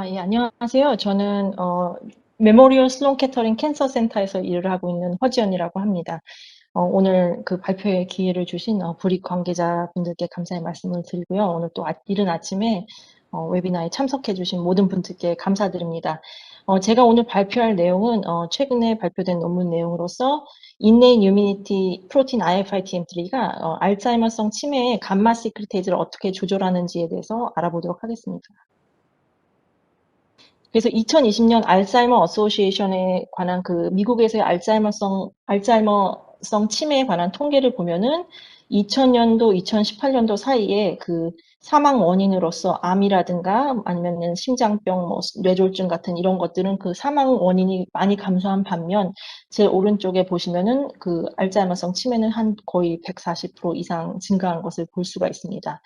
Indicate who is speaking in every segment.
Speaker 1: 예, 안녕하세요. 저는 메모리얼 슬론 캐터링 캔서 센터에서 일을 하고 있는 허지연이라고 합니다. 오늘 그 발표의 기회를 주신 브릭 관계자분들께 감사의 말씀을 드리고요. 오늘 또 이른 아침에 웨비나에 참석해 주신 모든 분들께 감사드립니다. 제가 오늘 발표할 내용은 최근에 발표된 논문 내용으로서 innate immunity 프로틴 IFITM3가 알츠하이머성 치매의 감마 시크릿테이즈를 어떻게 조절하는지에 대해서 알아보도록 하겠습니다. 그래서 2020년 알츠하이머 어소시에이션에 관한 그 미국에서의 알츠하이머성 치매에 관한 통계를 보면은 2000년도, 2018년도 사이에 그 사망 원인으로서 암이라든가 아니면은 심장병, 뭐 뇌졸중 같은 이런 것들은 그 사망 원인이 많이 감소한 반면 제 오른쪽에 보시면은 그 알츠하이머성 치매는 한 거의 140% 이상 증가한 것을 볼 수가 있습니다.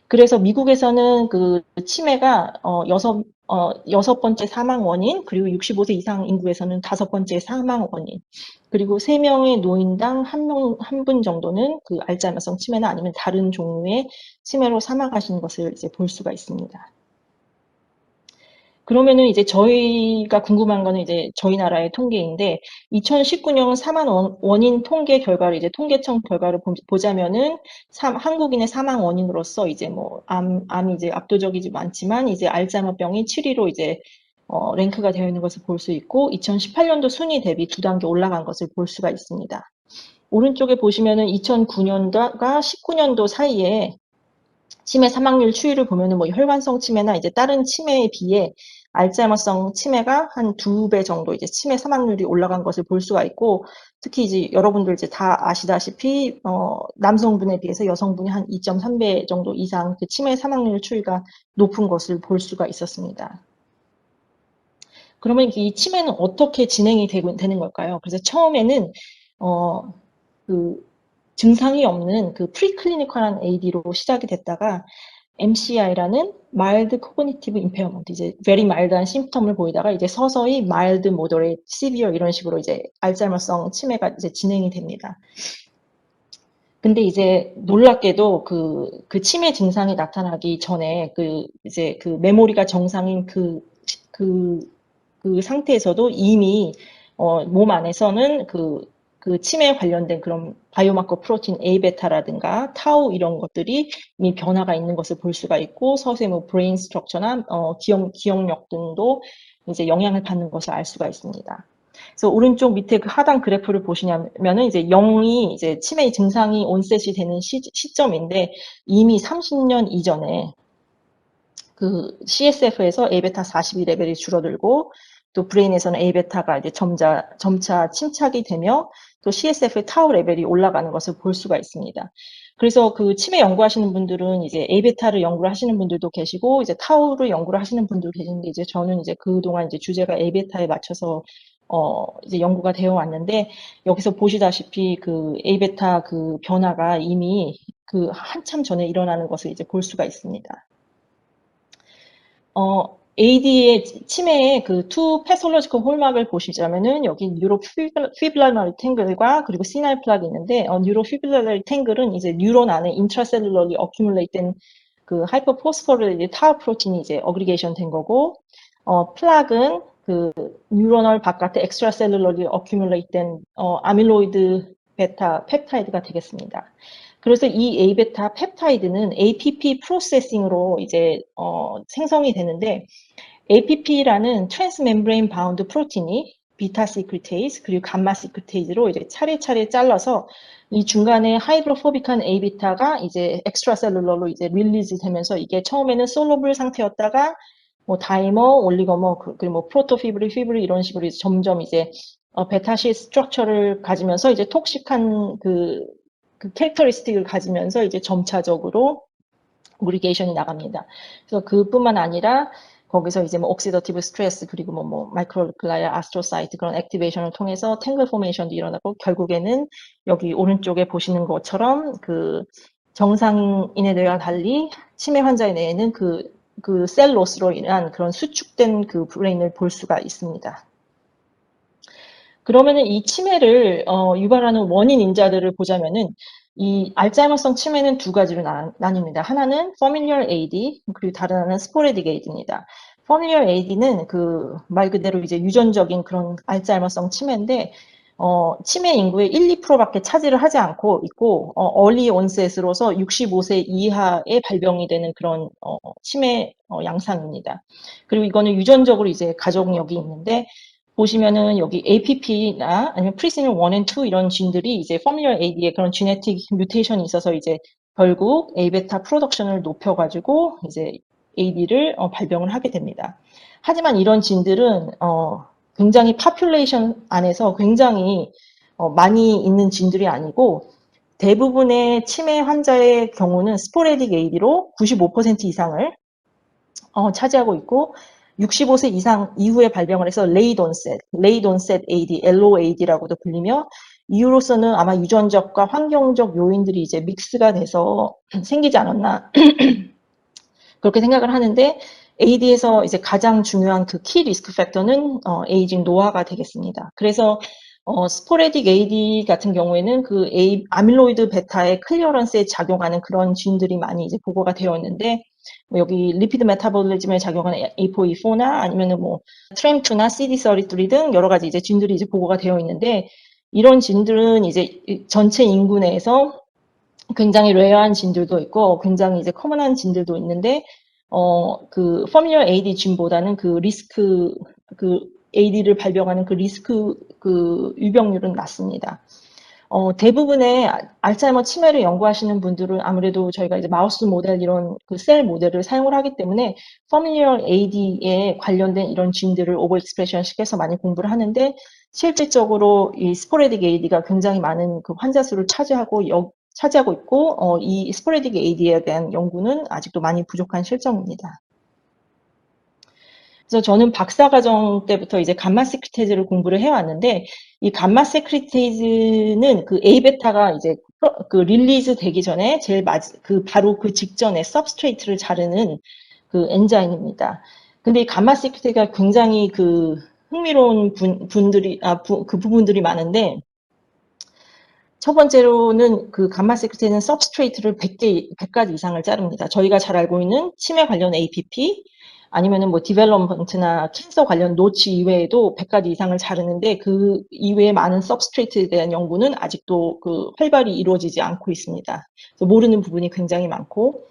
Speaker 1: 그래서 미국에서는 그 치매가 여섯 번째 사망 원인, 그리고 65세 이상 인구에서는 다섯 번째 사망 원인, 그리고 3명의 노인당 한 분 정도는 그 알츠하이머성 치매나 아니면 다른 종류의 치매로 사망하신 것을 이제 볼 수가 있습니다. 그러면은 이제 저희가 궁금한 거는 이제 저희 나라의 통계인데 2019년 사망 원인 통계 결과를 이제 통계청 결과를 보자면은 한국인의 사망 원인으로서 이제 뭐 암이 이제 압도적이지 많지만 이제 알츠하이머병이 7위로 이제 랭크가 되어 있는 것을 볼 수 있고 2018년도 순위 대비 2단계 올라간 것을 볼 수가 있습니다. 오른쪽에 보시면은 2009년도가 19년도 사이에 치매 사망률 추이를 보면은 뭐 혈관성 치매나 이제 다른 치매에 비해 알츠하이머성 치매가 한 2배 정도 이제 치매 사망률이 올라간 것을 볼 수가 있고, 특히 이제 여러분들 이제 다 아시다시피 남성분에 비해서 여성분이 한 2.3배 정도 이상 그 치매 사망률 추이가 높은 것을 볼 수가 있었습니다. 그러면 이 치매는 어떻게 진행이 되는 걸까요? 그래서 처음에는 그 증상이 없는 그 프리클리니컬한 AD로 시작이 됐다가 MCI라는 mild cognitive impairment, 이제 very mild한 심텀을 보이다가 이제 서서히 mild, moderate, severe 이런 식으로 이제 알츠하이머성 치매가 이제 진행이 됩니다. 근데 이제 놀랍게도 그 치매 증상이 나타나기 전에 이제 그 메모리가 정상인 그 상태에서도 이미 몸 안에서는 그 치매에 관련된 그런 바이오마커 프로틴 A베타라든가 타우 이런 것들이 이미 변화가 있는 것을 볼 수가 있고, 서서히 뭐 브레인 스트럭처나 기억력 등도 이제 영향을 받는 것을 알 수가 있습니다. 그래서 오른쪽 밑에 그 하단 그래프를 보시면은 이제 0이 이제 치매 증상이 온셋이 되는 시점인데 이미 30년 이전에 그 CSF에서 A베타 42레벨이 줄어들고 또 브레인에서는 A베타가 이제 점차 침착이 되며 또 CSF의 타우 레벨이 올라가는 것을 볼 수가 있습니다. 그래서 그 치매 연구하시는 분들은 이제 A베타를 연구를 하시는 분들도 계시고 이제 타우를 연구를 하시는 분들도 계신데 이제 저는 이제 그동안 이제 주제가 A베타에 맞춰서 이제 연구가 되어 왔는데 여기서 보시다시피 그 A베타 그 변화가 이미 그 한참 전에 일어나는 것을 이제 볼 수가 있습니다. AD의 치매의 그 투 패솔로지컬 홀막을 보시자면은 여기 뉴로피블라리 탱글과 그리고 시나일 플락이 있는데 뉴로피블라리 탱글은 이제 뉴런 안에 인트라셀룰러리 어큐뮬레이트된 그 하이퍼포스포리레이티드 타우 프로틴이 이제 어그리게이션 된 거고, 플락은 그 뉴로널 바깥에 엑스트라셀룰러리 어큐뮬레이트된 아밀로이드 베타 펩타이드가 되겠습니다. 그래서 이 A베타 펩타이드는 APP 프로세싱으로 이제 생성이 되는데 APP라는 트랜스멤브레인 바운드 프로틴이 비타 시크리테이즈 그리고 감마 시크리테이즈로 이제 차례차례 잘라서 이 중간에 하이드로포빅한 A베타가 이제 엑스트라셀룰러로 이제 릴리즈 되면서 이게 처음에는 솔로블 상태였다가 뭐 다이머, 올리거머 그리고 뭐 프로토피브릴, 피브릴 이런 식으로 이제 점점 이제 베타시 스트럭처를 가지면서 이제 톡식한 그 캐릭터리스틱을 가지면서 이제 점차적으로 오그리게이션이 나갑니다. 그래서 그뿐만 아니라 거기서 이제 뭐 옥시더티브 스트레스 그리고 마이크로글라이아 아스트로사이트 그런 액티베이션을 통해서 탱글 포메이션도 일어나고 결국에는 여기 오른쪽에 보시는 것처럼 그 정상인의 뇌와 달리 치매 환자의 뇌에는 그 셀 로스로 인한 그런 수축된 그 브레인을 볼 수가 있습니다. 그러면은 이 치매를 유발하는 원인 인자들을 보자면은 이 알츠하이머성 치매는 두 가지로 나뉩니다. 하나는 familiar AD 그리고 다른 하나는 sporadic AD입니다. Familial AD는 그 말 그대로 이제 유전적인 그런 알츠하이머성 치매인데, 치매 인구의 1, 2%밖에 차지를 하지 않고 있고, early onset으로서 65세 이하에 발병이 되는 그런 치매 양상입니다. 그리고 이거는 유전적으로 이제 가족력이 있는데, 보시면은 여기 APP나 아니면 프리시닐 1 and 2 이런 진들이 이제 Familial AD에 그런 지네틱 뮤테이션이 있어서 이제 결국 A베타 프로덕션을 높여가지고 이제 AD를 발병을 하게 됩니다. 하지만 이런 진들은 굉장히 파퓰레이션 안에서 굉장히 많이 있는 진들이 아니고, 대부분의 치매 환자의 경우는 스포레딕 AD로 95% 이상을 차지하고 있고, 65세 이상 이후에 발병을 해서 레이드 온셋 AD, LOAD라고도 불리며, 이유로서는 아마 유전적과 환경적 요인들이 이제 믹스가 돼서 생기지 않았나 그렇게 생각을 하는데, AD에서 이제 가장 중요한 그 키 리스크 팩터는 에이징 노화가 되겠습니다. 그래서 스포레딕 AD 같은 경우에는 그 아밀로이드 베타의 클리어런스에 작용하는 그런 진들이 많이 이제 보고가 되어 있는데, 뭐 여기 리피드 메타볼리즘에 작용하는 ApoE4나 아니면은 뭐 TREM2나 CD33 등 여러 가지 이제 진들이 이제 보고가 되어 있는데, 이런 진들은 이제 전체 인구 내에서 굉장히 레어한 진들도 있고 굉장히 이제 커먼한 진들도 있는데, 그 familiar AD 진보다는 그 리스크, 그 AD를 발병하는 그 리스크 그 유병률은 낮습니다. 대부분의 알츠하이머 치매를 연구하시는 분들은 아무래도 저희가 이제 마우스 모델 이런 그 셀 모델을 사용을 하기 때문에 familiar AD에 관련된 이런 진들을 오버 익스프레션 식해서 많이 공부를 하는데, 실질적으로 이 스포레딕 AD가 굉장히 많은 그 환자 수를 차지하고 있고, 이 스포레딕 AD에 대한 연구는 아직도 많이 부족한 실정입니다. 그래서 저는 박사과정 때부터 이제 감마 세크리테이즈를 공부를 해왔는데, 이 감마 세크리테이즈는 그 A베타가 이제 그 릴리즈 되기 전에 바로 그 직전에 सब스트레이트를 자르는 그 엔자임입니다. 근데 이 감마 세크리테이즈가 굉장히 그 흥미로운 그 부분들이 많은데, 첫 번째로는 그 감마 세크리테이즈는 सब스트레이트를 100가지 이상을 자릅니다. 저희가 잘 알고 있는 치매 관련 APP, 아니면은 뭐 디벨롭먼트나 캔서 관련 노치 이외에도 100가지 이상을 자르는데, 그 이외에 많은 सब스트레이트에 대한 연구는 아직도 그 활발히 이루어지지 않고 있습니다. 그래서 모르는 부분이 굉장히 많고,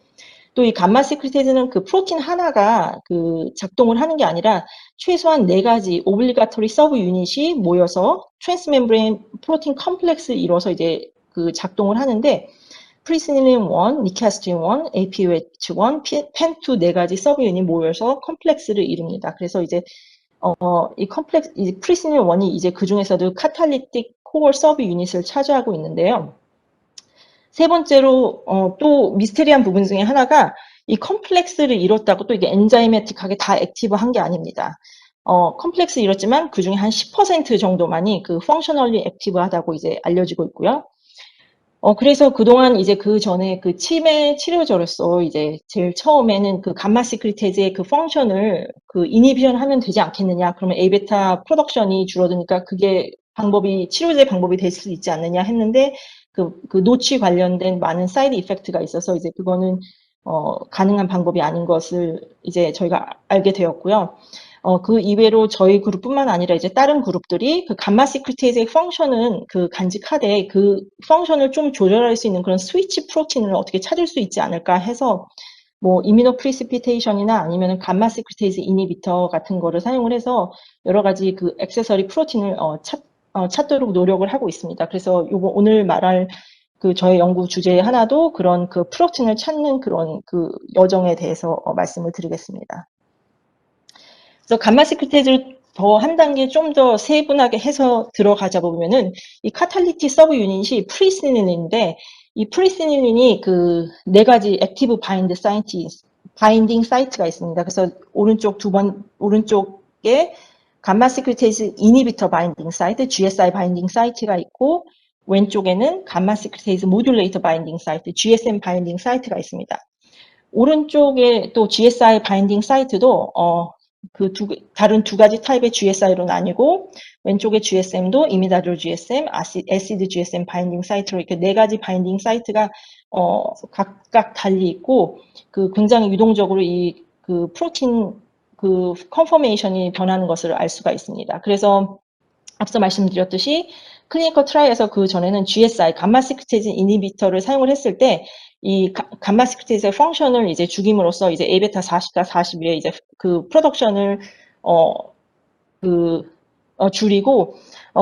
Speaker 1: 또 이 감마 세크리테이즈는 그 프로틴 하나가 그 작동을 하는 게 아니라 최소한 4가지 오블리가토리 서브 유닛이 모여서 트랜스멤브레인 프로틴 컴플렉스를 이뤄서 이제 그 작동을 하는데, 프리시닐린 1, 니케아스틴 1, APOH1, 펜2 4가지 서브 유닛이 모여서 컴플렉스를 이룹니다. 그래서 이제 이 프리시닐린 1이 이제 그 중에서도 카탈리틱 코어 서브 유닛을 차지하고 있는데요. 세 번째로 또 미스테리한 부분 중에 하나가, 이 컴플렉스를 이뤘다고 또 이게 엔자이매틱하게 다 액티브한 게 아닙니다. 컴플렉스 이뤘지만 그 중에 한 10% 정도만이 그 펑셔널리 액티브하다고 이제 알려지고 있고요. 그래서 그동안 이제 그 전에 그 치매 치료제로서 이제 제일 처음에는 그 감마 시크리테즈의 그 펑션을 그 이니비션 하면 되지 않겠느냐, 그러면 A베타 프로덕션이 줄어드니까 그게 치료제 방법이 될 수 있지 않느냐 했는데, 그 노치 관련된 많은 사이드 이펙트가 있어서 이제 그거는 가능한 방법이 아닌 것을 이제 저희가 알게 되었고요. 그 이외로 저희 그룹뿐만 아니라 이제 다른 그룹들이 그 감마 시크리테이즈의 펑션은 그 간직하되 그 펑션을 좀 조절할 수 있는 그런 스위치 프로틴을 어떻게 찾을 수 있지 않을까 해서, 뭐 이미노 프리시피테이션이나 아니면 감마 시크리테이즈 이니비터 같은 거를 사용을 해서 여러 가지 그 액세서리 프로틴을 찾도록 노력을 하고 있습니다. 그래서 오늘 말할 그 저의 연구 주제 하나도 그런 그 프로틴을 찾는 그런 그 여정에 대해서 말씀을 드리겠습니다. 그래서 감마 시크리테이즈를 더 한 단계 좀 더 세분하게 해서 들어가자 보면은, 이 카탈리틱 서브 유닛이 프리시닐린인데, 이 프리시닐린이 그 4가지 액티브 바인딩 사이트가 있습니다. 그래서 오른쪽에 감마 시크리테이즈 이니비터 바인딩 사이트, GSI 바인딩 사이트가 있고, 왼쪽에는 감마 시크리테이즈 모듈레이터 바인딩 사이트, GSM 바인딩 사이트가 있습니다. 오른쪽에 또 GSI 바인딩 사이트도 다른 2가지 타입의 GSI로 나뉘고, 왼쪽에 GSM도 이미다돌 GSM, 애시드 GSM 바인딩 사이트로 이렇게 4가지 바인딩 사이트가 각각 달리 있고, 그 굉장히 유동적으로 이 그 프로틴 그 컨포메이션이 변하는 것을 알 수가 있습니다. 그래서 앞서 말씀드렸듯이 클리니컬 트라이에서 그 전에는 GSI, 감마 시크테이즈 이니비터를 사용을 했을 때 이 감마 시크테이즈의 펑션을 이제 죽임으로써 이제 A베타 40과 42의 이제 그 프로덕션을 줄이고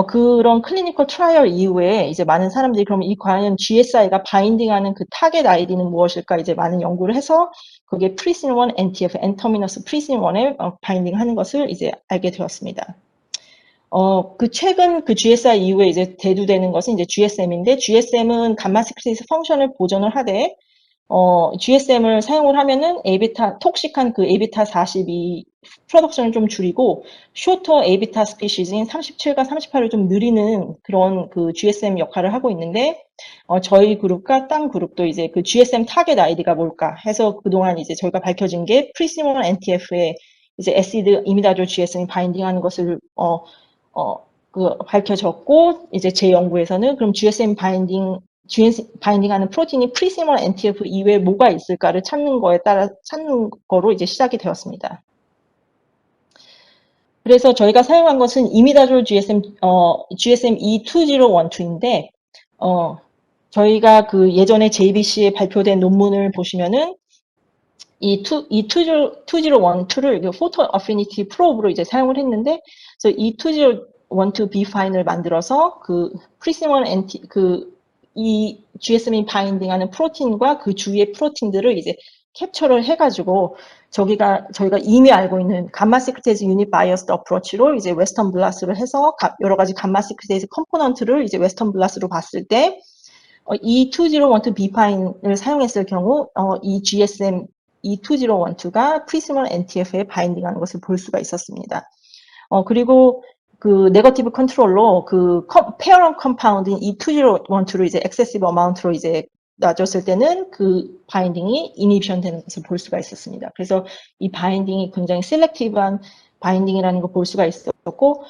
Speaker 1: 그런 클리니컬 트라이얼 이후에 이제 많은 사람들이 그럼 이 과연 GSI가 바인딩하는 그 타겟 아이디는 무엇일까 이제 많은 연구를 해서 그게 프리신1 NTF, N-터미너스 프리신1에 바인딩하는 것을 이제 알게 되었습니다. 그 최근 그 GSI 이후에 이제 대두되는 것은 이제 GSM인데 GSM은 감마 시크테이즈 펑션을 보존을 하되 GSM을 사용을 하면은 A베타 톡식한 그 A베타 42 프로덕션을 좀 줄이고 쇼터 A베타 스피시즈인 37과 38을 좀 느리는 그런 그 GSM 역할을 하고 있는데 저희 그룹과 딴 그룹도 이제 그 GSM 타겟 아이디가 뭘까 해서 그동안 이제 저희가 밝혀진 게 프리시몬 NTF에 이제 에시드 이미다졸 GSM이 바인딩하는 것을 밝혀졌고 이제 제 연구에서는 그럼 GSM 바인딩하는 프로틴이 프리시멀 NTF 이외에 뭐가 있을까를 찾는 거로 이제 시작이 되었습니다. 그래서 저희가 사용한 것은 이미다졸 GSM E2012인데 저희가 그 예전에 JBC에 발표된 논문을 보시면은 이 2012를 포토 어피니티 프로브로 이제 사용을 했는데, 그래서 이 2012B5를 만들어서 그 프리시멀 이 GSM이 바인딩하는 프로틴과 그 주위의 프로틴들을 이제 캡처를 해가지고 저희가 이미 알고 있는 감마 시크테이즈 유닛 바이어스드 어프로치로 이제 웨스턴 블라스를 해서 여러 가지 감마 시크테이즈 컴포넌트를 이제 웨스턴 블라스로 봤을 때 이 2012B5를 사용했을 경우 이 GSM E2012가 프리시멀 NTF에 바인딩하는 것을 볼 수가 있었습니다. 그리고 그 네거티브 컨트롤로 그 페어런 컴파운드인 E2012를 이제 엑세시브 어마운트로 이제 놔줬을 때는 그 바인딩이 이니비션 되는 것을 볼 수가 있었습니다. 그래서 이 바인딩이 굉장히 셀렉티브한 바인딩이라는 걸 볼 수가 있었고,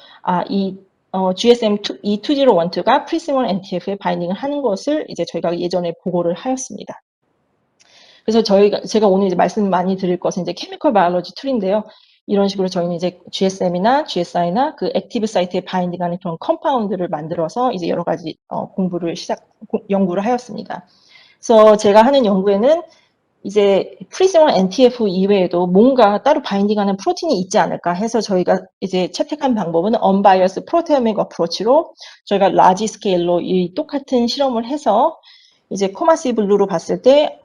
Speaker 1: GSM E2012가 프리시멀 NTF에 바인딩을 하는 것을 이제 저희가 예전에 보고를 하였습니다. 그래서 제가 오늘 이제 말씀 많이 드릴 것은 이제 케미컬 바이올로지 툴인데요. 이런 식으로 저희는 이제 GSM이나 GSI나 그 액티브 사이트에 바인딩하는 그런 컴파운드를 만들어서 이제 여러 가지 연구를 하였습니다. 그래서 제가 하는 연구에는 이제 프리시멀 NTF 이외에도 뭔가 따로 바인딩하는 프로틴이 있지 않을까 해서 저희가 이제 채택한 방법은 unbiased proteomic approach로 저희가 라지 스케일로 이 똑같은 실험을 해서 이제 코마시 블루로 봤을 때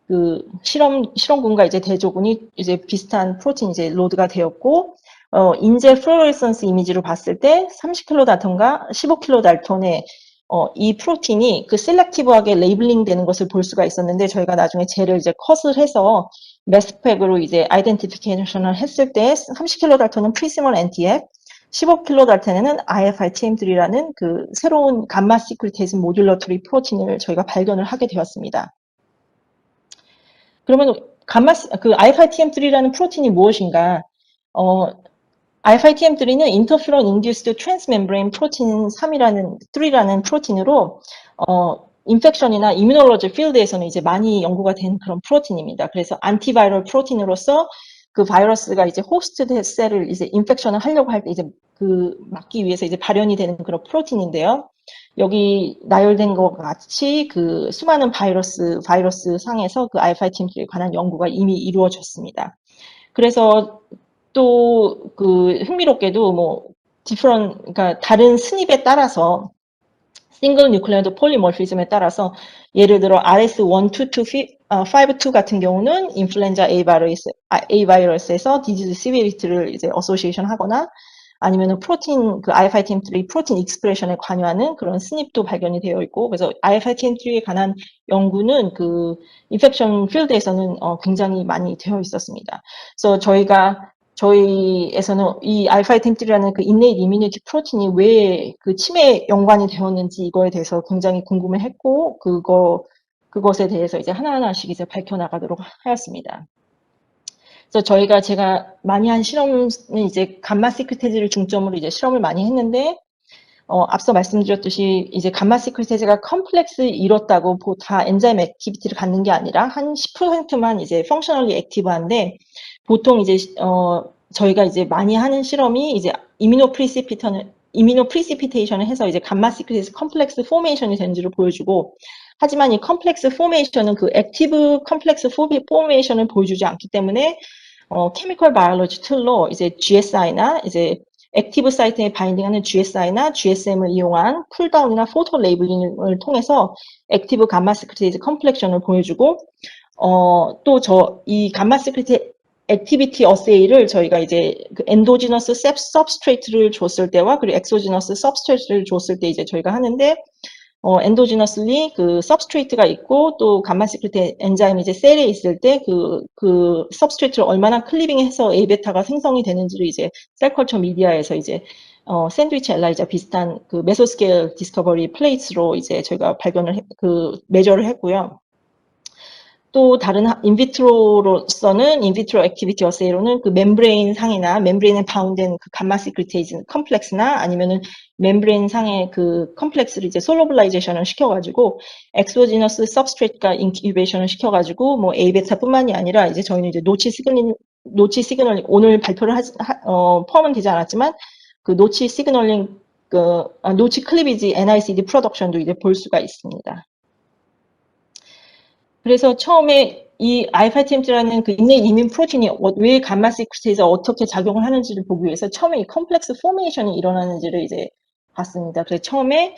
Speaker 1: 그 실험군과 이제 대조군이 이제 비슷한 프로틴 이제 로드가 되었고, 인제 플로레센스 이미지로 봤을 때 30kilo 달톤과 15kilo 달톤의 이 프로틴이 그 셀렉티브하게 레이블링 되는 것을 볼 수가 있었는데, 저희가 나중에 쟤를 이제 컷을 해서 매스펙으로 이제 아이덴티피케이션을 했을 때 30kilo 달톤은 프리시멀 NTF, 15kilo 달톤에는 IFI-TM3라는 그 새로운 감마 시크리테이즈 모듈러토리 프로틴을 저희가 발견을 하게 되었습니다. 그러면 그 IFI-TM3라는 프로틴이 무엇인가? IFI-TM3는 Interferon Induced Transmembrane Protein 3라는 프로틴으로 인펙션이나 이뮤놀로지 필드에서는 이제 많이 연구가 된 그런 프로틴입니다. 그래서 안티바이럴 프로틴으로서 그 바이러스가 이제 호스트 셀을 이제 인펙션을 하려고 할 때 이제 그 막기 위해서 이제 발현이 되는 그런 프로틴인데요. 여기 나열된 것 같이 그 수많은 바이러스 상에서 그 IFI-TM3에 관한 연구가 이미 이루어졌습니다. 그래서 또 그 흥미롭게도 그러니까 다른 스닙에 따라서 싱글 뉴클레오드 폴리모피즘에 따라서 예를 들어 RS12252 같은 경우는 인플루엔자 A 바이러스에서 디지즈 시비리티를 이제 어소시에이션 하거나 아니면은 프로틴 그 IFI-TM3 프로틴 익스프레션에 관여하는 그런 스닙도 발견이 되어 있고, 그래서 IFI-TM3에 관한 연구는 그 인펙션 필드에서는 굉장히 많이 되어 있었습니다. 그래서 저희에서는 이 IFI-TM3라는 그 innate immunity 프로틴이 왜 그 치매에 연관이 되었는지 이거에 대해서 굉장히 궁금해했고, 그것에 대해서 이제 하나하나씩 이제 밝혀나가도록 하였습니다. 그래서 제가 많이 한 실험은 이제 감마 시크리테이즈를 중점으로 이제 실험을 많이 했는데, 앞서 말씀드렸듯이 이제 감마 시크리테이즈가 컴플렉스 이뤘다고 다 엔자임 액티비티를 갖는 게 아니라 한 10%만 이제 펑셔널리 액티브한데, 보통 이제 저희가 이제 많이 하는 실험이 이제 이뮤노프리시피테이션을 해서 이제 감마 시크릿에서 컴플렉스 포메이션이 되는지를 보여주고, 하지만 이 컴플렉스 포메이션은 그 액티브 컴플렉스 포메이션을 보여주지 않기 때문에 케미컬 바이올로지 툴로 이제 GSI나 이제 액티브 사이트에 바인딩하는 GSI나 GSM을 이용한 쿨다운이나 포토 레이블링을 통해서 액티브 감마 시크릿 컴플렉션을 보여주고, 또 이 감마 시크릿 액티비티 어세이를 저희가 이제 그 엔도지너스 सब스트레이트를 줬을 때와 그리고 엑소지너스 सब스트레이트를 줬을 때 이제 저희가 하는데, 엔도지너스리 그 सब스트레이트가 있고 또 감마 시크릿 엔자임이 이제 셀에 있을 때 그 सब스트레이트를 얼마나 클리빙해서 A베타가 생성이 되는지를 이제 셀컬처 미디어에서 이제 샌드위치 엘라이자 비슷한 그 메소스케일 디스커버리 플레이트로 이제 저희가 메저를 했고요. 또 다른 인비트로로서는 인비트로 액티비티 어세이로는 그 멤브레인 상이나 멤브레인에 바운드된 그 감마 시크리테이즈 컴플렉스나 아니면은 멤브레인 상의 그 컴플렉스를 이제 솔로블라이제이션을 시켜가지고 엑소지너스 सब스트레이트가 인큐베이션을 시켜가지고 뭐 A베타뿐만이 아니라 이제 저희는 이제 노치 시그널 오늘 발표를 포함은 되지 않았지만 그 노치 시그널링 노치 클리비지 NICD 프로덕션도 이제 볼 수가 있습니다. 그래서 처음에 이 알파-TMT라는 그 인내인 이민 프로틴이 왜 감마 시크릿에서 어떻게 작용을 하는지를 보기 위해서 처음에 이 컴플렉스 포메이션이 일어나는지를 이제 봤습니다. 그래서 처음에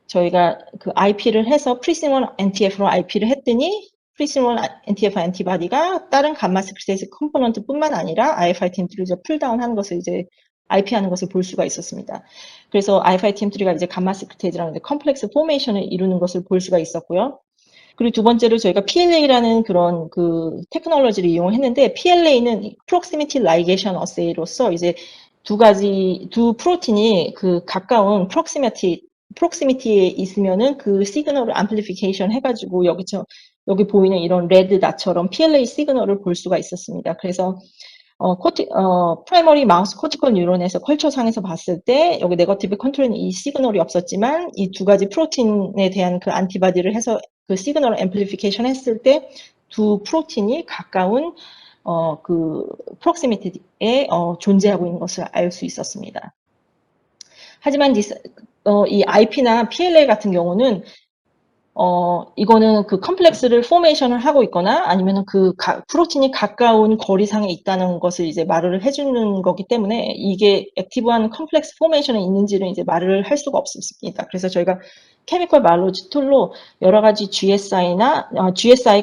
Speaker 1: 저희가 그 IP를 해서 프리시몬 NTF로 IP를 했더니 프리시몬 NTF 엔티바디가 다른 감마 시크릿 컴포넌트뿐만 아니라 알파-TMT를 이제 풀다운하는 것을 이제 IP하는 것을 볼 수가 있었습니다. 그래서 알파-TMT가 이제 감마 시크릿이라는 컴플렉스 포메이션을 이루는 것을 볼 수가 있었고요. 그리고 두 번째로 저희가 PLA라는 그런 그 테크놀로지를 이용했는데, PLA는 프록시미티 라이게이션 어세이로서 이제 두 프로틴이 그 가까운 프록시미티에 있으면은 그 시그널을 암플리피케이션 해가지고 여기 보이는 이런 레드 닷처럼 PLA 시그널을 볼 수가 있었습니다. 그래서 프라이머리 마우스 코티컬 뉴런에서 컬처상에서 봤을 때 여기 네거티브 컨트롤은 이 시그널이 없었지만 이 두 가지 프로틴에 대한 그 안티바디를 해서 그 시그널을 앰플리피케이션 했을 때 두 프로틴이 가까운 그 프록시미티에 존재하고 있는 것을 알 수 있었습니다. 하지만 이 IP나 PLA 같은 경우는 이거는 그 컴플렉스를 포메이션을 하고 있거나 아니면 그 프로틴이 가까운 거리상에 있다는 것을 이제 말을 해주는 거기 때문에 이게 액티브한 컴플렉스 포메이션에 있는지는 이제 말을 할 수가 없습니다. 그래서 저희가 케미컬 바이올로지 툴로 여러 가지 GSI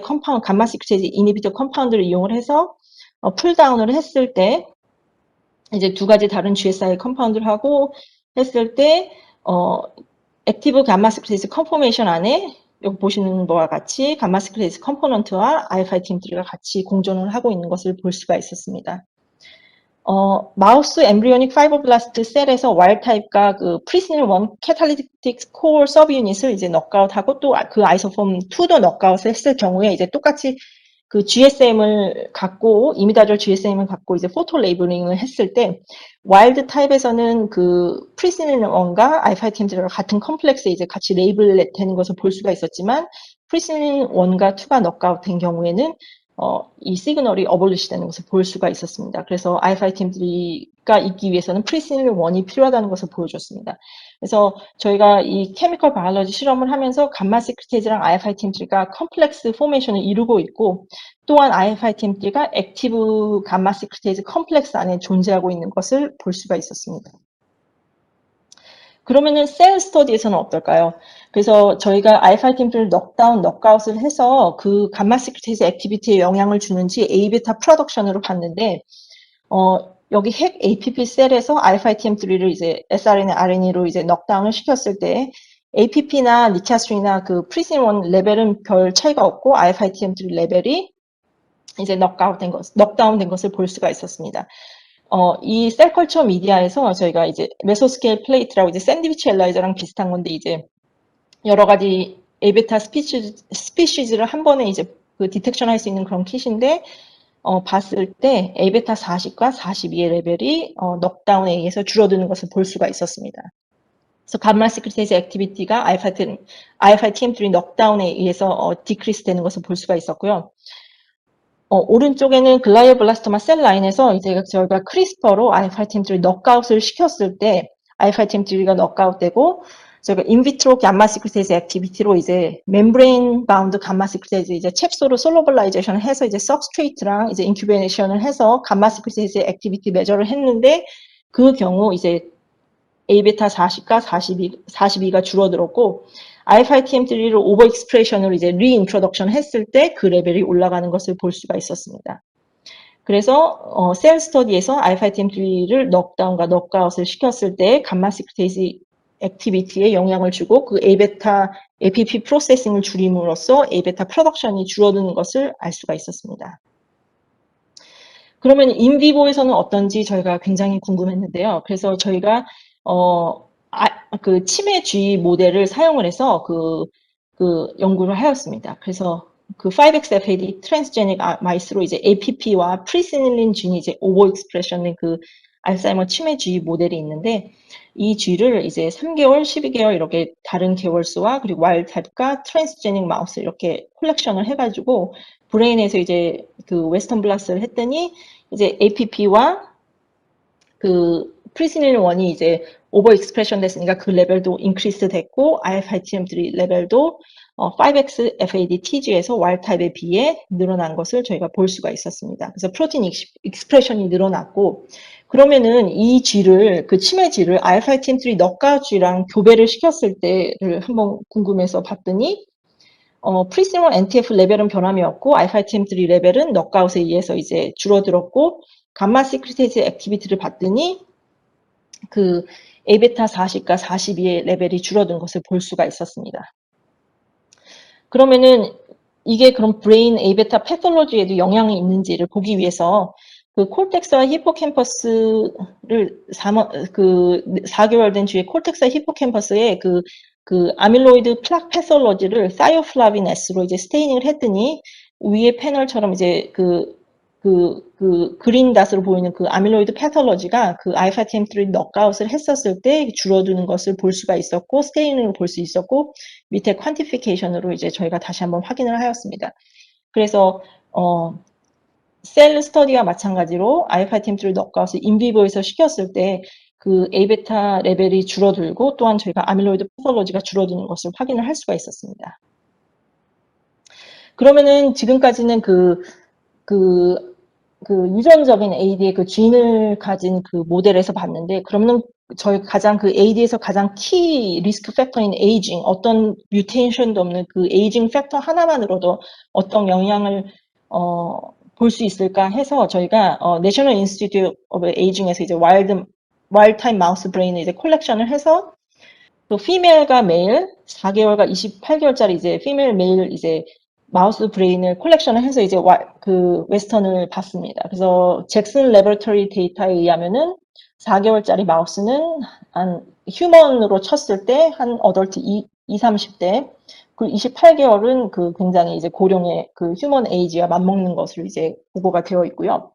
Speaker 1: 컴파운드, 감마 시크릿 이니비터 컴파운드를 이용을 해서 풀다운을 했을 때 이제 두 가지 다른 GSI 컴파운드를 하고 했을 때 액티브 감마 시크릿 컨포메이션 안에 여기 보시는 바와 같이 감마 시크릿 컴포넌트와 알파-TMT가 같이 공존을 하고 있는 것을 볼 수가 있었습니다. 마우스 엠브리오닉 파이브블라스트 셀에서 와일드 타입과 그 프리시닐 1 캐탈리틱 코어 서브 유닛을 이제 넉아웃하고 또 그 아이소폼 2도 넉아웃을 했을 경우에 이제 똑같이 그 GSM을 갖고 이미다졸 GSM을 갖고 이제 포토 레이블링을 했을 때 와일드 타입에서는 그 프리시닐 1과 알파-TMT가 같은 컴플렉스에 이제 같이 레이블 되는 것을 볼 수가 있었지만 프리시닐 1과 2가 넉아웃 된 경우에는 이 시그널이 어볼리시 되는 것을 볼 수가 있었습니다. 그래서 알파-TMT가 있기 위해서는 프리시닐 1이 필요하다는 것을 보여줬습니다. 그래서 저희가 이 케미컬 바이올로지 실험을 하면서 감마 시크릿이랑 알파-TMT가 컴플렉스 포메이션을 이루고 있고 또한 알파-TMT가 액티브 감마 시크릿 컴플렉스 안에 존재하고 있는 것을 볼 수가 있었습니다. 그러면은 셀 스터디에서는 어떨까요? 그래서 저희가 알파-TMT를 넉다운, 넉아웃을 해서 그 감마 시크릿 액티비티에 영향을 주는지 A베타 프로덕션으로 봤는데 여기 핵 APP 셀에서 알파-TMT를 이제 sRNA, RNA로 이제 넉다운을 시켰을 때 APP나 니티아스트리나 그 프리신1 레벨은 별 차이가 없고 알파-TMT 레벨이 이제 넉다운 된 것을 볼 수가 있었습니다. 이 셀컬처 미디어에서 저희가 이제 메소스케일 플레이트라고 이제 샌드위치 엘라이저랑 비슷한 건데 이제 여러 가지 A베타 스피시즈를 한 번에 이제 그 디텍션 할 수 있는 그런 킷인데 봤을 때 A베타 40과 42의 레벨이 넉다운에 의해서 줄어드는 것을 볼 수가 있었습니다. 그래서 감마 시크릿 액티비티가 알파-TM3 넉다운에 의해서 디크리스 되는 것을 볼 수가 있었고요. 오른쪽에는 글라이오블라스토마 셀 라인에서 이제 저희가 크리스퍼로 IL-5TM3 넉아웃을 시켰을 때 IL-5TM3가 넉아웃되고 저희가 인비트로 감마 시크리테이즈 액티비티로 이제 멤브레인 바운드 감마 시크리테이즈 이제 챕소로 솔로블라이제이션을 해서 이제 सब스트레이트랑 이제 인큐베이션을 해서 감마 시크리테이즈 액티비티 메저를 했는데 그 경우 이제 A베타 40과 42가 줄어들었고 IL-5TM3를 오버 익스프레션으로 이제 리인트로덕션 했을 때 그 레벨이 올라가는 것을 볼 수가 있었습니다. 그래서 셀 스터디에서 IL-5TM3를 넉다운과 넉아웃을 시켰을 때 감마 시크리테이즈 액티비티에 영향을 주고 그 A베타 APP 프로세싱을 줄임으로써 A베타 프로덕션이 줄어드는 것을 알 수가 있었습니다. 그러면 인비보에서는 어떤지 저희가 굉장히 궁금했는데요. 그래서 저희가 그 치매 주의 모델을 사용을 해서 그 연구를 하였습니다. 그래서 그 5XFAD 트랜스제닉 마이스로 이제 APP와 프리시닐린 쥔이 이제 오버 익스프레션의 그 알츠하이머 치매 주의 모델이 있는데 이 쥐를 이제 3개월, 12개월 이렇게 다른 개월수와 그리고 와일드 타입과 트랜스제닉 마우스 이렇게 콜렉션을 해가지고 브레인에서 이제 그 웨스턴 블라스를 했더니 이제 APP와 그 프리시닐린 1이 이제 오버 익스프레션 됐으니까 그 레벨도 인크리스 됐고 IL-5TM3 레벨도 5XFAD-TG에서 와일드 타입에 비해 늘어난 것을 저희가 볼 수가 있었습니다. 그래서 프로틴 익스프레션이 늘어났고 그러면은 이 쥐를 그 치매 쥐를 IL-5TM3 넉아웃 쥐랑 교배를 시켰을 때를 한번 궁금해서 봤더니 프리시멀 NTF 레벨은 변함이 없고 IL-5TM3 레벨은 넉아웃에 의해서 이제 줄어들었고 감마 시크리테이즈 액티비티를 봤더니 그 A베타 40과 42의 레벨이 줄어든 것을 볼 수가 있었습니다. 그러면은 이게 그럼 브레인 A베타 패톨로지에도 영향이 있는지를 보기 위해서 그 콜텍스와 히포캠퍼스를 4개월 된 쥐의 콜텍스와 히포캠퍼스에 그 아밀로이드 플락 패톨로지를 사이오플라빈 S로 이제 스테이닝을 했더니 위에 패널처럼 이제 그린 닷으로 보이는 그 아밀로이드 패톨로지가 그 IL-5TM3 넉아웃을 했었을 때 줄어드는 것을 볼 수가 있었고 스테이닝을 볼 수 있었고 밑에 퀀티피케이션으로 이제 저희가 다시 한번 확인을 하였습니다. 그래서 셀 스터디와 마찬가지로 IL-5TM3 넉아웃을 인비보에서 시켰을 때 그 A베타 레벨이 줄어들고 또한 저희가 아밀로이드 패톨로지가 줄어드는 것을 확인을 할 수가 있었습니다. 그러면은 지금까지는 유전적인 AD의 그 쥔을 가진 그 모델에서 봤는데, 그러면 저희 가장 그 AD에서 가장 키 리스크 팩터인 에이징, 어떤 뮤테이션도 없는 그 에이징 팩터 하나만으로도 어떤 영향을 볼 수 있을까 해서 저희가 내셔널 인스티튜트 오브 에이징에서 이제 와일드 타입 마우스 브레인을 이제 콜렉션을 해서 또 피메일과 메일 4개월과 28개월짜리 이제 피메일 메일 이제 마우스 브레인을 콜렉션을 해서 이제 그 웨스턴을 봤습니다. 그래서 잭슨 레버토리 데이터에 의하면은 4개월짜리 마우스는 한 휴먼으로 쳤을 때 한 어덜트 30대, 그리고 28개월은 그 굉장히 이제 고령의 그 휴먼 에이지와 맞먹는 것으로 이제 보고가 되어 있고요.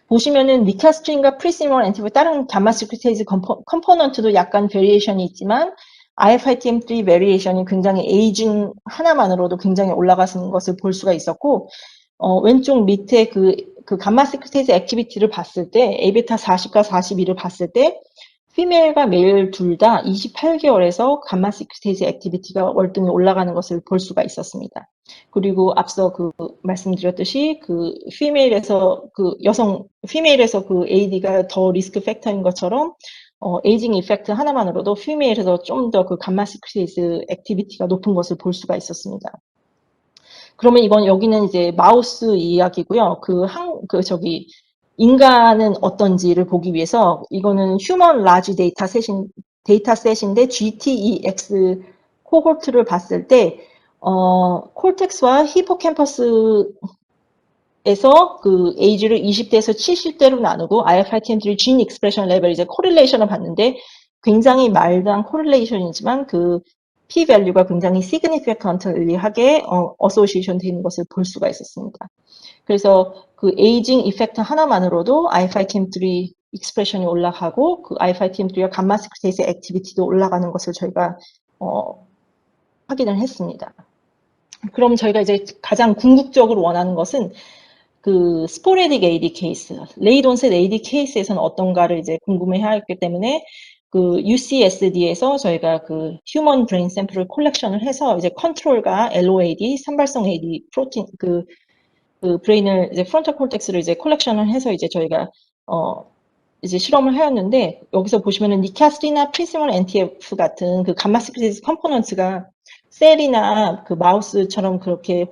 Speaker 1: 보시면은 니카스트린과 프리시멀 엔티브 다른 감마 시크리테이즈 컴포넌트도 약간 베리에이션이 있지만 IL-5TM3 베리에이션이 굉장히 에이징 하나만으로도 굉장히 올라가는 것을 볼 수가 있었고 왼쪽 밑에 그 감마 시크리테이즈 액티비티를 봤을 때 A베타 40과 42를 봤을 때 피메일과 메일 둘 다 28개월에서 감마 시크리테이즈 액티비티가 월등히 올라가는 것을 볼 수가 있었습니다. 그리고 앞서 말씀드렸듯이 피메일에서 그 AD가 더 리스크 팩터인 것처럼 에이징 이펙트 하나만으로도 피메일에서 좀 더 그 감마 시크리테이즈 액티비티가 높은 것을 볼 수가 있었습니다. 그러면 여기는 이제 마우스 이야기고요. 인간은 어떤지를 보기 위해서 이거는 휴먼 라지 데이터셋인데 GTEX 코호트를 봤을 때 콜텍스와 히포캠퍼스에서 그 에이지를 20대에서 70대로 나누고 IL-5TM3 진 익스프레션 레벨 이제 코릴레이션을 봤는데 굉장히 말단 코릴레이션이지만 그 P 밸류가 굉장히 시그니피컨트리하게 어소시에이션 되는 것을 볼 수가 있었습니다. 그래서 그 에이징 이펙트 하나만으로도 IL-5TM3 익스프레션이 올라가고 그 IL-5TM3와 감마 시크리테이즈 액티비티도 올라가는 것을 저희가 확인을 했습니다. 그럼 저희가 이제 가장 궁극적으로 원하는 것은 그 스포레딕 AD 케이스, 레이드 온셋 AD 케이스에서는 어떤가를 이제 궁금해하였기 때문에 그 UCSD에서 저희가 그 휴먼 브레인 샘플을 콜렉션을 해서 이제 컨트롤과 LOAD, 산발성 AD 프로틴 그 브레인을 이제 프론탈 콜텍스를 이제 콜렉션을 해서 이제 저희가 이제 실험을 하였는데, 여기서 보시면은 니카스리나 프리시멀 NTF 같은 그 감마 시크리스 컴포넌트가 셀이나 그 마우스처럼 그렇게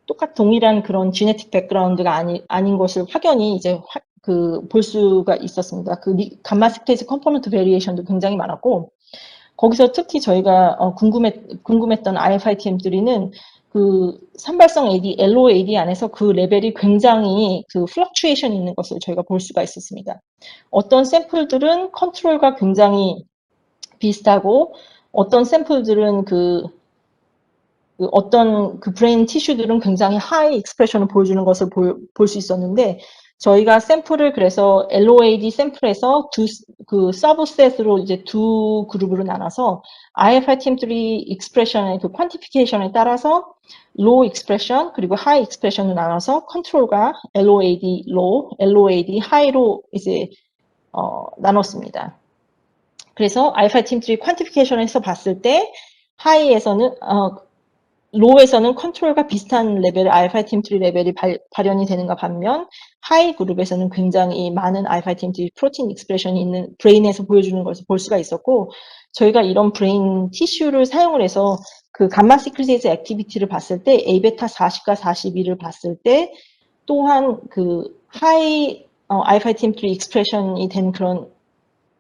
Speaker 1: 똑같 동일한 그런 지네틱 백그라운드가 아닌 것을 확연히 이제 볼 수가 있었습니다. 그 감마 시크리스 컴포넌트 베리에이션도 굉장히 많았고, 거기서 특히 저희가 궁금했던 RFITM3는 그 산발성 AD, LOAD 안에서 그 레벨이 굉장히 그 플럭추에이션이 있는 것을 저희가 볼 수가 있었습니다. 어떤 샘플들은 컨트롤과 굉장히 비슷하고, 어떤 샘플들은 어떤 그 브레인 티슈들은 굉장히 하이 익스프레션을 보여주는 것을 볼 수 있었는데, 저희가 샘플을 그래서 LOAD 샘플에서 그 서브셋으로 이제 두 그룹으로 나눠서 IFITM3 익스프레션의 그 퀀티피케이션에 따라서 로우 익스프레션 그리고 하이 익스프레션을 나눠서 컨트롤과 LOAD 로우, LOAD 하이로 이제 나눴습니다. 그래서 IFITM3 퀀티피케이션에서 봤을 때 하이에서는 로우에서는 컨트롤과 비슷한 레벨의 알파팀3 레벨이 발현이 되는가 반면 하이 그룹에서는 굉장히 많은 알파팀3 프로틴 익스프레션이 있는 브레인에서 보여주는 것을 볼 수가 있었고, 저희가 이런 브레인 티슈를 사용을 해서 그 감마 시크리테이즈 액티비티를 봤을 때 A베타 40과 42를 봤을 때 또한 그 하이 알파팀3 익스프레션이 된 그런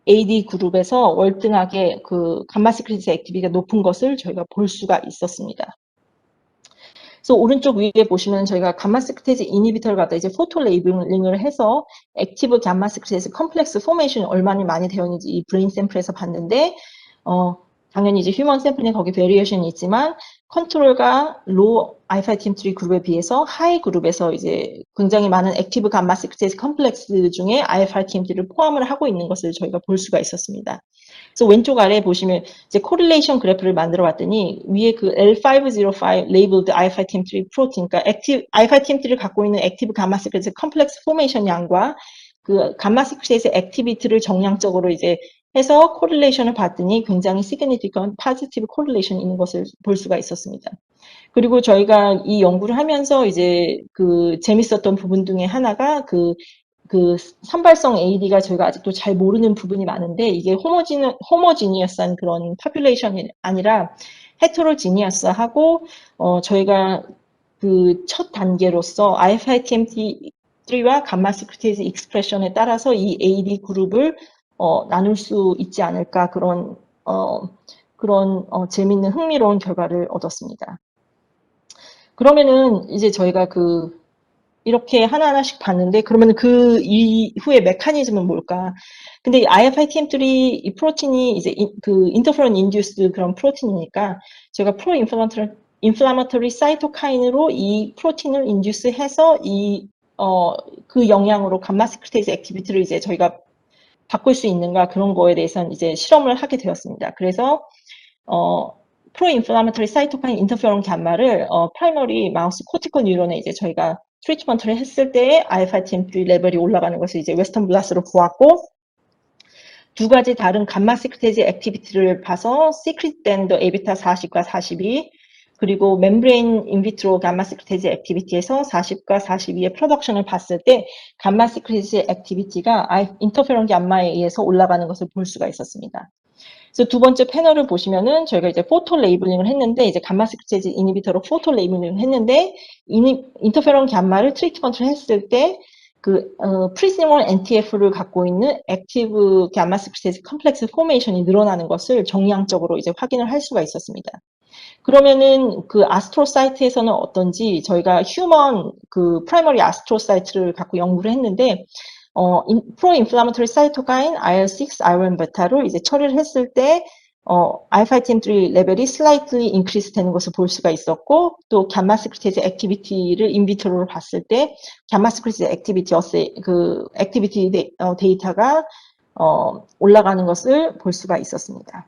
Speaker 1: AD 그룹에서 월등하게 그 감마 시크리테이즈 액티비티가 높은 것을 저희가 볼 수가 있었습니다. 그래서 오른쪽 위에 보시면 저희가 감마 시크리테이즈 이니비터를 갖다 이제 포토 레이블링을 해서 액티브 감마 시크리테이즈 컴플렉스 포메이션이 얼마나 많이 되어 있는지 이 브레인 샘플에서 봤는데, 당연히 이제 휴먼 샘플은 거기 베리에이션이 있지만 컨트롤과 로 알파팀3 그룹에 비해서 하이 그룹에서 이제 굉장히 많은 액티브 감마 시크리테이즈 컴플렉스 중에 알파팀3를 포함을 하고 있는 것을 저희가 볼 수가 있었습니다. 그래서 왼쪽 아래에 보시면 이제 코릴레이션 그래프를 만들어 봤더니 위에 그 L505 labeled alpha-TIM3 프로틴, 그러니까 alpha-TIM3를 갖고 있는 액티브 감마 시크리테이즈 컴플렉스 포메이션 양과 그 감마 시크리테이즈 액티비티를 정량적으로 이제 해서 코릴레이션을 봤더니 굉장히 significant positive correlation 있는 것을 볼 수가 있었습니다. 그리고 저희가 이 연구를 하면서 이제 그 재밌었던 부분 중에 하나가 그 산발성 AD가 저희가 아직도 잘 모르는 부분이 많은데, 이게 호모지니어스한 그런 파퓰레이션이 아니라 헤테로지니어스하고 저희가 그 첫 단계로서 RFITM3와 감마 시크리테이즈 익스프레션에 따라서 이 AD 그룹을 나눌 수 있지 않을까, 그런 재밌는 흥미로운 결과를 얻었습니다. 그러면은 이제 저희가 이렇게 하나하나씩 봤는데, 그러면 그 이후의 메커니즘은 뭘까? 근데 IFITM3 이 프로틴이 이제 인터페론 인듀스 그런 프로틴이니까 제가 프로 인플라마토리 사이토카인으로 이 프로틴을 인듀스해서 그 영향으로 감마 시크리테이즈 액티비티를 이제 저희가 바꿀 수 있는가, 그런 거에 대해서는 이제 실험을 하게 되었습니다. 그래서 프로인플라마토리 사이토카인 인터페론 감마를 프라이머리 마우스 코티코 뉴런에 이제 저희가 트리트먼트를 했을 때 알파TM3 레벨이 올라가는 것을 이제 웨스턴 블라스로 보았고, 두 가지 다른 감마 시크리테이즈 액티비티를 봐서 시크릿된 더 에비타 40과 42, 그리고 멤브레인 인비트로 감마 시크리테이즈 액티비티에서 40과 42의 프로덕션을 봤을 때 감마 시크리테이즈 액티비티가 인터페론 감마에 의해서 올라가는 것을 볼 수가 있었습니다. 그래서 두 번째 패널을 보시면은 저희가 이제 포토 레이블링을 했는데, 이제 감마 시크리테이즈 이니비터로 포토 레이블링을 했는데, 인터페론 감마를 트리트먼트를 했을 때 프리시멀 NTF를 갖고 있는 액티브 감마 시크리테이즈 컴플렉스 포메이션이 늘어나는 것을 정량적으로 이제 확인을 할 수가 있었습니다. 그러면은 그 아스트로사이트에서는 어떤지 저희가 휴먼 프라이머리 아스트로사이트를 갖고 연구를 했는데, 프로인플라마토리 사이토카인 IL6, IL1 베타로 이제 처리를 했을 때 알파TM3 레벨이 slightly increase 되는 것을 볼 수가 있었고, 또 감마 시크리테이즈 액티비티를 인비트로로 봤을 때 감마 시크리테이즈 액티비티 데이터가 올라가는 것을 볼 수가 있었습니다.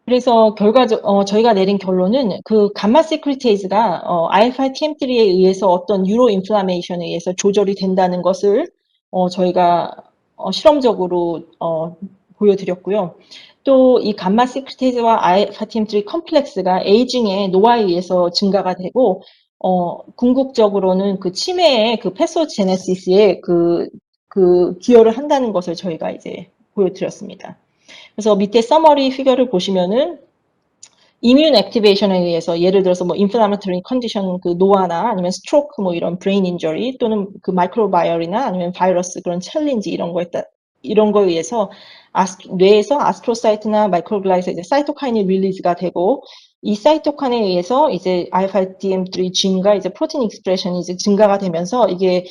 Speaker 1: 그래서 저희가 내린 결론은 그 감마 세크리테이즈가 IL-5TM3에 의해서 어떤 뉴로 인플라메이션에 의해서 조절이 된다는 것을 저희가 실험적으로 보여드렸고요. 또 이 감마 세크리테이즈와 IL-5TM3 컴플렉스가 에이징의 노화에 의해서 증가가 되고 궁극적으로는 그 치매의 그 패소제네시스에 그 기여를 한다는 것을 저희가 이제 보여드렸습니다. 그래서 밑에 서머리 피겨를 보시면은 이뮨 액티베이션에 의해서 예를 들어서 뭐 인플라마토리 컨디션 그 노화나 아니면 스트로크 뭐 이런 브레인 인저리 또는 그 마이크로바이얼이나 아니면 바이러스 그런 챌린지 이런 거에 의해서 뇌에서 아스트로사이트나 마이크로글라이에서 이제 사이토카인이 릴리즈가 되고 이 사이토카인에 의해서 이제 알파-DM3 진과 이제 프로틴 익스프레션이 이제 증가가 되면서 이게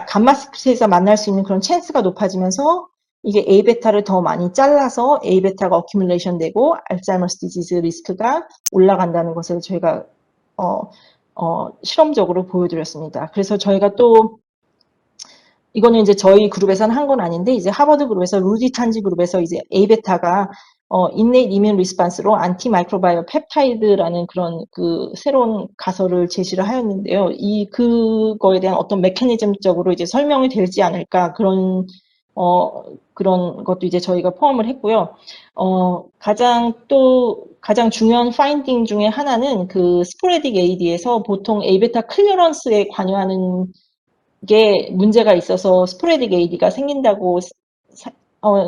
Speaker 1: 감마 스크에서 만날 수 있는 그런 찬스가 높아지면서 이게 A베타를 더 많이 잘라서 A베타가 어큐뮬레이션 되고 알츠하이머스 디지즈 리스크가 올라간다는 것을 저희가 실험적으로 보여드렸습니다. 그래서 저희가 또 이거는 이제 저희 그룹에서는 한 건 아닌데 이제 하버드 그룹에서 루디 탄지 그룹에서 이제 A베타가 innate immune response로 안티 마이크로바이어 펩타이드라는 그런 그 새로운 가설을 제시를 하였는데요. 그거에 대한 어떤 메커니즘적으로 이제 설명이 되지 않을까 그런 것도 이제 저희가 포함을 했고요. 가장 중요한 파인딩 중에 하나는 그 스포레딕 AD에서 보통 A베타 클리어런스에 관여하는 게 문제가 있어서 스포레딕 AD가 생긴다고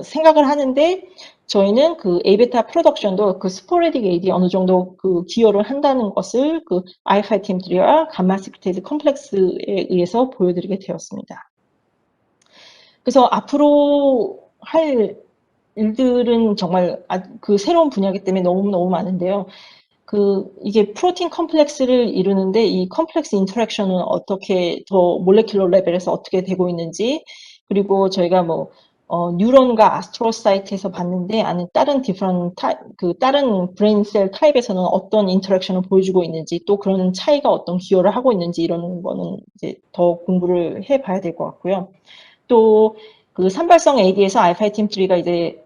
Speaker 1: 생각을 하는데 저희는 그 A베타 프로덕션도 그 스포레딕 AD에 어느 정도 그 기여를 한다는 것을 그 IL-5TM3와 감마 시크테이즈 컴플렉스에 의해서 보여드리게 되었습니다. 그래서 앞으로 할 일들은 정말 그 새로운 분야이기 때문에 너무너무 많은데요. 이게 프로틴 컴플렉스를 이루는데 이 컴플렉스 인터랙션은 어떻게 더 몰레큘러 레벨에서 어떻게 되고 있는지, 그리고 저희가 뭐 뉴런과 아스트로사이트에서 봤는데 다른 다른 브레인 셀 타입에서는 어떤 인터랙션을 보여주고 있는지, 또 그런 차이가 어떤 기여를 하고 있는지 이런 거는 이제 더 공부를 해봐야 될 것 같고요. 또 그 산발성 AD에서 알파-팀3가 이제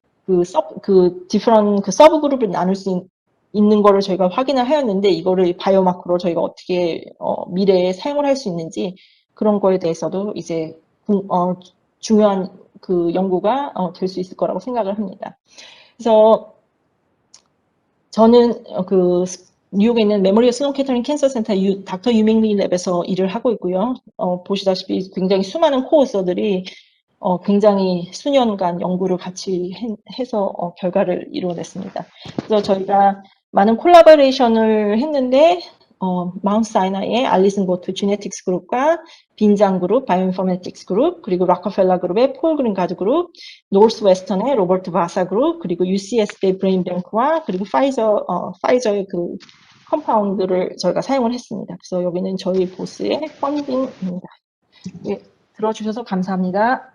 Speaker 1: 디퍼런 그 서브 그룹을 나눌 수 있는 거를 저희가 확인을 하였는데 이거를 바이오마크로 저희가 어떻게 미래에 사용을 할 수 있는지 그런 거에 대해서도 이제 중요한 그 연구가 될 수 있을 거라고 생각을 합니다. 그래서 저는 뉴욕에 있는 메모리얼 슬론 캐터링 캔서 센터 닥터 유밍리 랩에서 일을 하고 있고요. 보시다시피 굉장히 수많은 코어서들이 굉장히 수년간 연구를 같이 해서 결과를 이루어냈습니다. 그래서 저희가 많은 콜라보레이션을 했는데 마운트 사이나이의 알리슨 고트 지네틱스 그룹과 빈장 그룹, 바이오인포메틱스 그룹, 그리고 락커펠러 그룹의 폴 그린가드 그룹, 노스 웨스턴의 로버트 바사 그룹, 그리고 UCSD 브레인뱅크와 그리고 파이저의 그 컴파운드를 저희가 사용을 했습니다. 그래서 여기는 저희 보스의 펀딩입니다. 예, 들어주셔서 감사합니다.